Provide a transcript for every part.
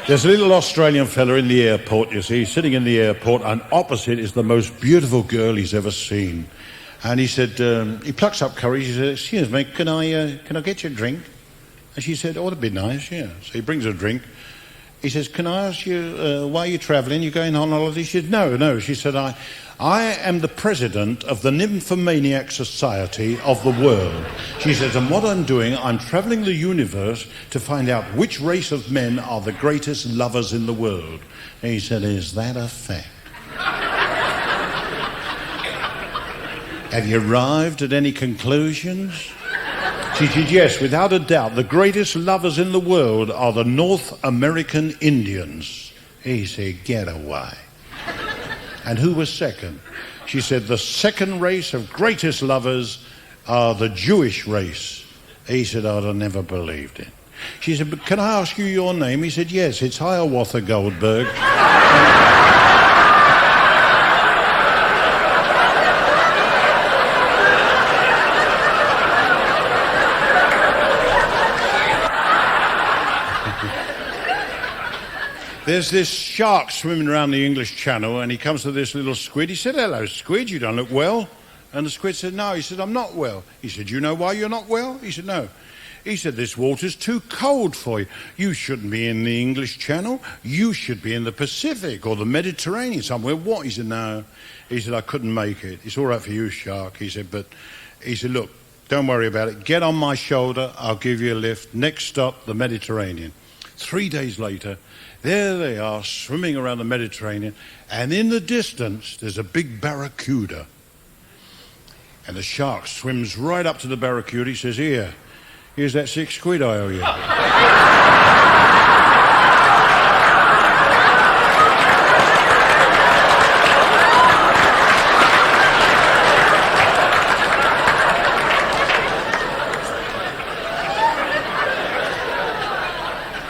There's a little Australian fella in the airport, you see, sitting in the airport, and opposite is the most beautiful girl he's ever seen. And he said, he plucks up courage, he said, excuse me, can I get you a drink? And she said, oh, that'd be nice, yeah. So he brings her a drink. He says, can I ask you, why are you travelling? You going on holiday? She said, no. She said, I am the president of the Nymphomaniac Society of the world. She says, and what I'm doing, I'm travelling the universe to find out which race of men are the greatest lovers in the world. And he said, is that a fact? Have you arrived at any conclusions? She said, yes, without a doubt, the greatest lovers in the world are the North American Indians. He said, get away. And who was second? She said, the second race of greatest lovers are the Jewish race. He said, I'd have never believed it. She said, but can I ask you your name? He said, yes, it's Hiawatha Goldberg. There's this shark swimming around the English Channel, and he comes to this little squid. He said, hello, squid, you don't look well. And the squid said, no. He said, I'm not well. He said, you know why you're not well? He said, no. He said, this water's too cold for you. You shouldn't be in the English Channel. You should be in the Pacific or the Mediterranean somewhere. What? He said, no. He said, I couldn't make it. It's all right for you, shark. He said, look, don't worry about it. Get on my shoulder. I'll give you a lift. Next stop, the Mediterranean. 3 days later, there they are, swimming around the Mediterranean, and in the distance, there's a big barracuda. And the shark swims right up to the barracuda. He says, here's that 6 quid I owe you.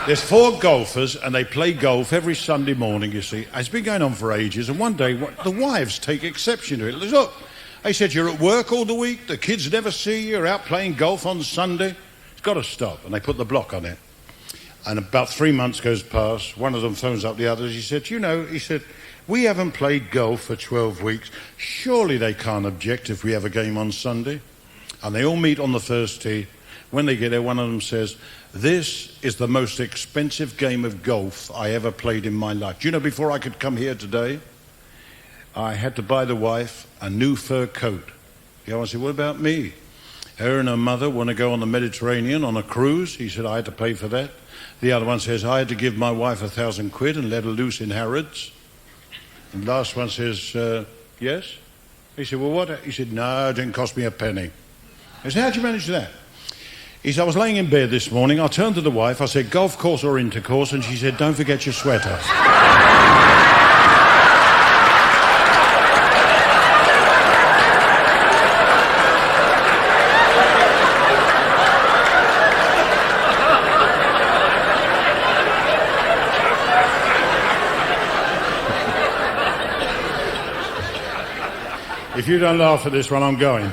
There's 4 golfers, and they play golf every Sunday morning, you see. It's been going on for ages, and one day the wives take exception to it. Look, they said, you're at work all the week, the kids never see you, you're out playing golf on Sunday. It's got to stop. And they put the block on it. And about 3 months goes past, one of them phones up the others. He said, we haven't played golf for 12 weeks. Surely they can't object if we have a game on Sunday. And they all meet on the first tee. When they get there, one of them says, this is the most expensive game of golf I ever played in my life. Do you know, before I could come here today, I had to buy the wife a new fur coat. The other one said, what about me? Her and her mother want to go on the Mediterranean on a cruise. He said, I had to pay for that. The other one says, I had to give my wife 1,000 quid and let her loose in Harrods. And the last one says, yes? He said, well, what? He said, no, it didn't cost me a penny. I said, how'd you manage that? He said, I was laying in bed this morning. I turned to the wife. I said, golf course or intercourse? And she said, don't forget your sweater. If you don't laugh at this one, I'm going.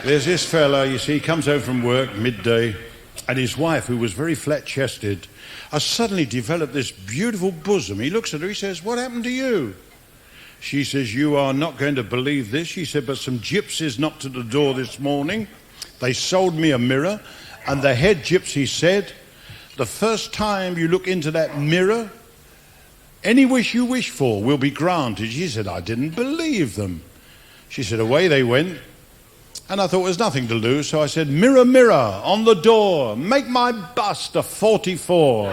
There's this fella, you see, he comes home from work midday, and his wife, who was very flat-chested, has suddenly developed this beautiful bosom. He looks at her, he says, what happened to you? She says, you are not going to believe this. She said, but some gypsies knocked at the door this morning. They sold me a mirror, and the head gypsy said, the first time you look into that mirror, any wish you wish for will be granted. She said, I didn't believe them. She said, away they went. And I thought there was nothing to do, so I said, mirror, mirror on the door, make my bust a 44.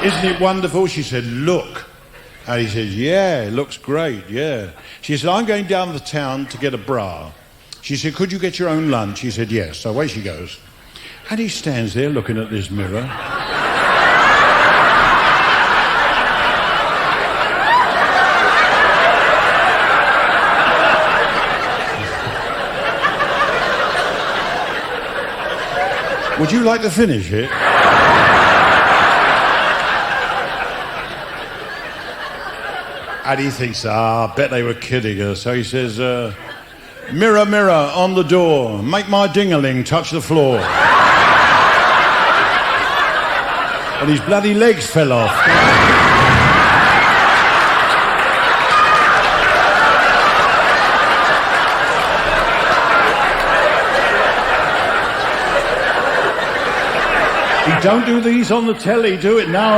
Isn't it wonderful? She said, look. And he said, yeah, it looks great, yeah. She said, I'm going down the town to get a bra. She said, could you get your own lunch? He said, yes. So away she goes. And he stands there looking at this mirror. Would you like to finish it? And he thinks, I bet they were kidding her. So he says, mirror, mirror on the door, make my ding-a-ling touch the floor. and his bloody legs fell off. Don't do these on the telly, do it now.